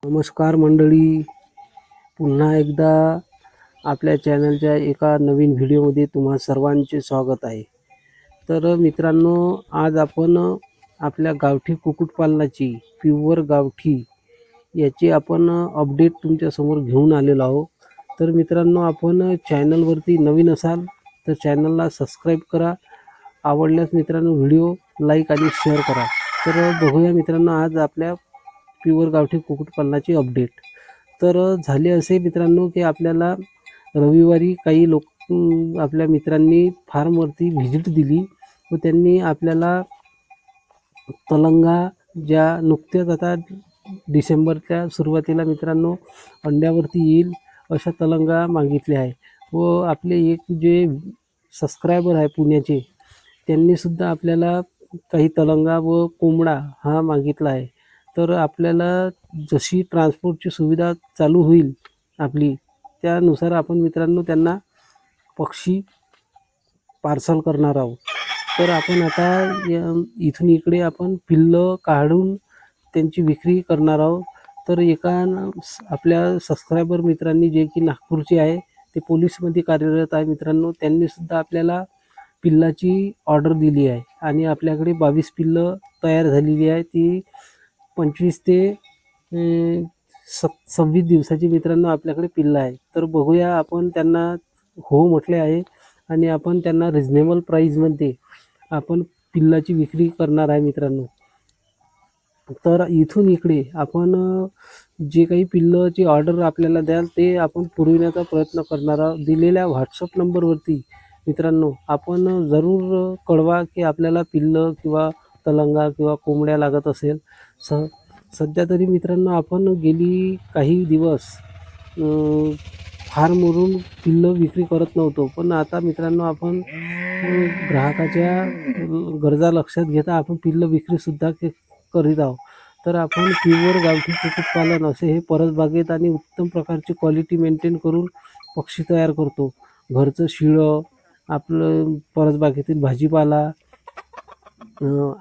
नमस्कार मंडळी, पुन्हा एकदा आपल्या चॅनलच्या एका नवीन व्हिडिओमध्ये तुम्हा सर्वांचे स्वागत आहे. तर मित्रांनो, आज आपण आपल्या गावठी कुक्कुटपालनाची प्युअर गावठी याची आपण अपडेट तुमच्यासमोर घेऊन आलेलो आहोत. तर मित्रांनो, आपण चॅनलवरती नवीन असाल तर चॅनलला सबस्क्राईब करा. आवडल्यास मित्रांनो व्हिडिओ लाईक आणि शेअर करा. तर बघूया मित्रांनो आज आपल्या प्युअर गावठी कुक्कुटपालनाची अपडेट. तर झाले असे मित्रांनो की आपल्याला रविवारी काही आपल्या मित्रांनी फार्मवरती व्हिजिट दिली व त्यांनी आपल्याला तलंगा ज्या नुकत्याच आता डिसेंबरच्या सुरुवातीला मित्रांनो अंड्यावरती येईल अशा तलंगा मागितल्या आहे. व आपले एक जे सबस्क्रायबर आहे पुण्याचे, त्यांनीसुद्धा आपल्याला काही तलंगा व कोंबडा हा मागितला आहे. तर आपल्याला जशी ट्रान्सपोर्टची सुविधा चालू होईल आपली, त्यानुसार आपण मित्रांनो त्यांना पक्षी पार्सल करणार आहोत. तर आपण आता इथून इकडे आपण पिल्लं काढून त्यांची विक्री करणार आहोत. तर एका आपल्या सबस्क्रायबर मित्रांनी, जे की नागपूरचे आहे, ते पोलीसमध्ये कार्यरत आहे मित्रांनो, त्यांनीसुद्धा आपल्याला पिल्लाची ऑर्डर दिली आहे आणि आपल्याकडे 22 पिल्लं तयार झालेली आहे. ती 25 ते 26 दिवसाची मित्रांनो आपल्याकडे पिल्लं आहे. तर बघूया, आपण त्यांना हो म्हटले आहे आणि आपण त्यांना रिजनेबल प्राईजमध्ये आपण पिल्लाची विक्री करणार आहे मित्रांनो. तर इथून इकडे आपण जे काही पिल्लाची ऑर्डर आपल्याला द्याल ते आपण पुरविण्याचा प्रयत्न करणार आहोत. दिलेल्या व्हॉट्सअप नंबरवरती मित्रांनो आपण जरूर कळवा की आपल्याला पिल्लं किंवा तलंगा किंवा कोंबड्या लागत असेल. सध्या तरी मित्रांनो आपण गेली काही दिवस फार्मवरून पिल्लं विक्री करत नव्हतो, पण आता मित्रांनो आपण ग्राहकाच्या गरजा लक्षात घेता आपण पिल्लं विक्रीसुद्धा करीत आहोत. तर आपण प्युअर गावठी कुक्कुटपालन असे हे परसबागेत आणि उत्तम प्रकारची क्वालिटी मेंटेन करून पक्षी तयार करतो. घरचं शिळं, आपलं परसबागेतील भाजीपाला,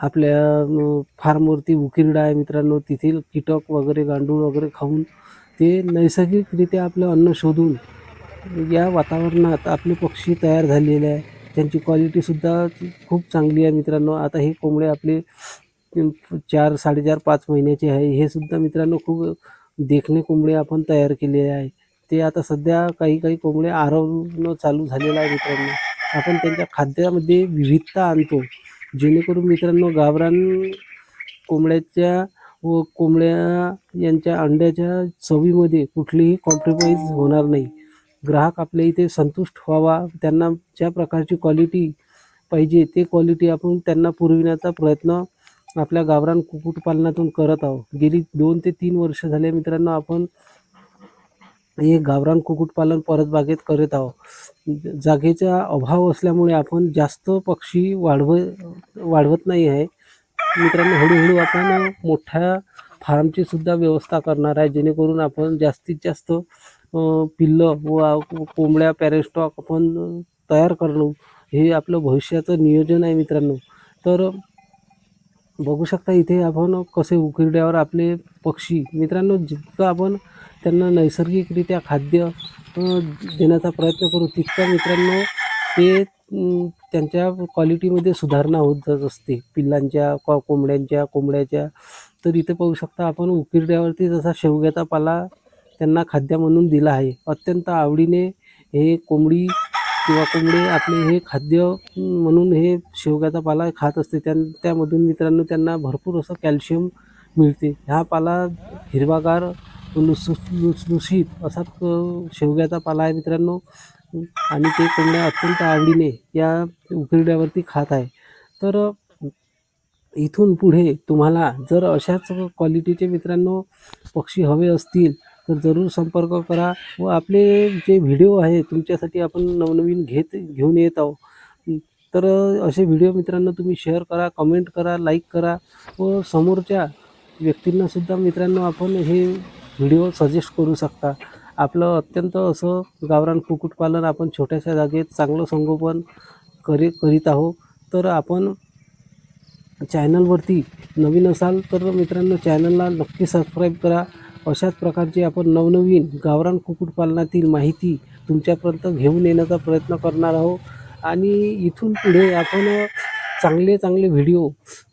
आपल्या फार्मवरती उकिरडा आहे मित्रांनो, तेथील कीटक वगैरे, गांडूळ वगैरे खाऊन ते नैसर्गिकरित्या आपलं अन्न शोधून या वातावरणात आपले पक्षी तयार झालेले आहे. त्यांची क्वालिटीसुद्धा खूप चांगली आहे मित्रांनो. आता हे कोंबडे आपले 4, 4.5, 5 महिन्याचे आहे. हे सुद्धा मित्रांनो खूप देखणे कोंबडे आपण तयार केलेले आहे. ते आता सध्या काही कोंबडे आरवणं चालू झालेलं आहे मित्रांनो. आपण त्यांच्या खाद्यामध्ये विविधता आणतो, जेणेकरून मित्रांनो गावरान कोंबड्याच्या व कोंबड्या यांच्या अंड्याच्या चवीमध्ये कुठलीही कॉम्प्रोमाइज होणार नाही. ग्राहक आपल्या इथे संतुष्ट व्हावा, त्यांना ज्या प्रकारची क्वालिटी पाहिजे ते क्वालिटी आपण त्यांना पुरविण्याचा प्रयत्न आपल्या गावरान कुक्कुटपालनातून करत आहोत. गेली 2 ते 3 वर्ष झाले मित्रांनो आपण हे गावरान कुक्कुटपालन परसबागेत करत आहोत. जागेचा अभाव असल्यामुळे आपण जास्त पक्षी वाढवत नाही आहे मित्रांनो. हळूहळू आपण मोठ्या फार्मची सुद्धा व्यवस्था करणार आहे, जेणेकरून आपण जास्तीत जास्त पिल्लं व कोंबड्या पॅरेस्टॉक आपण तयार करणं हे आपलं भविष्याचं नियोजन आहे मित्रांनो. तर बघू शकता इथे आपण कसे उकिरड्यावर आपले पक्षी मित्रांनो, जितकं आपण त्यांना नैसर्गिकरित्या खाद्य देण्याचा प्रयत्न करू, तितकं मित्रांनो ते त्यांच्या क्वालिटीमध्ये सुधारणा होत जात असते पिल्लांच्या, कोंबड्याच्या. तर इथे पाहू शकता आपण उकिरड्यावरती जसा शेवग्याचा पाला त्यांना खाद्य म्हणून दिला आहे. अत्यंत आवडीने हे कोंबडी किंवा कोंबडे आपले हे खाद्य म्हणून हे शेवग्याचा पाला खात असते. त्यामधून मित्रांनो त्यांना भरपूर असं कॅल्शियम मिळते. हा पाला हिरवागार लुसलुशीत असा शेवग्याचा पाला आहे मित्रांनो, आणि ते कोंबड्या अत्यंत आवडीने या उकिरड्यावरती खात आहे. तर इथून पुढे तुम्हाला जर अशाच क्वालिटीचे मित्रांनो पक्षी हवे असतील तर जरूर संपर्क करा. व आपले जे व्हिडिओ आहे तुमच्यासाठी आपण नवनवीन घेऊन येत आहोत. तर असे व्हिडिओ मित्रांनो तुम्ही शेअर करा, कमेंट करा, लाईक करा व समोरच्या व्यक्तींनासुद्धा मित्रांनो आपण हे व्हिडिओ सजेस्ट करू शकता. आपलं अत्यंत असं गावरान कुक्कुटपालन आपण छोट्याशा जागेत चांगलं संगोपन करीत आहोत. तर आपण चॅनलवरती नवीन असाल तर मित्रांनो चॅनलला नक्की सबस्क्राईब करा अशाच प्रकारचे आपण नवनवीन गावरान कुक्कुटपालनातील माहिती तुमच्यापर्यंत घेऊन येण्याचा प्रयत्न करणार आहोत. आणि इथून पुढे आपण चांगले चांगले व्हिडिओ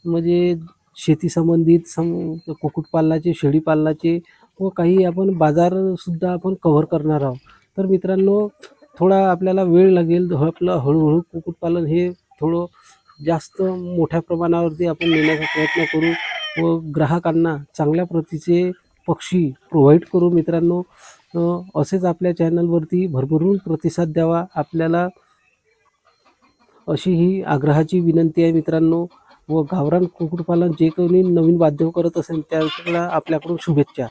म्हणजे शेती संबंधित कुक्कुटपालनाचे, शेळीपालनाचे व काही आपण बाजारसुद्धा आपण कव्हर करणार आहोत. तर मित्रांनो, थोडा आपल्याला वेळ लागेल. आपलं हळूहळू कुक्कुटपालन हे थोडं जास्त मोठ्या प्रमाणावरती आपण नेण्याचा प्रयत्न करू व ग्राहकांना चांगल्या प्रतीचे पक्षी प्रोव्हाइड करू. मित्रांनो, असेच आपल्या चॅनलवरती भरभरून प्रतिसाद द्यावा. आपल्याला अशी ही आग्रहाची विनंती आहे मित्रांनो. व गावरान कुक्कुटपालन जे कोणी नवीन बांधव करत असेल त्याला आपल्याकडून शुभेच्छा.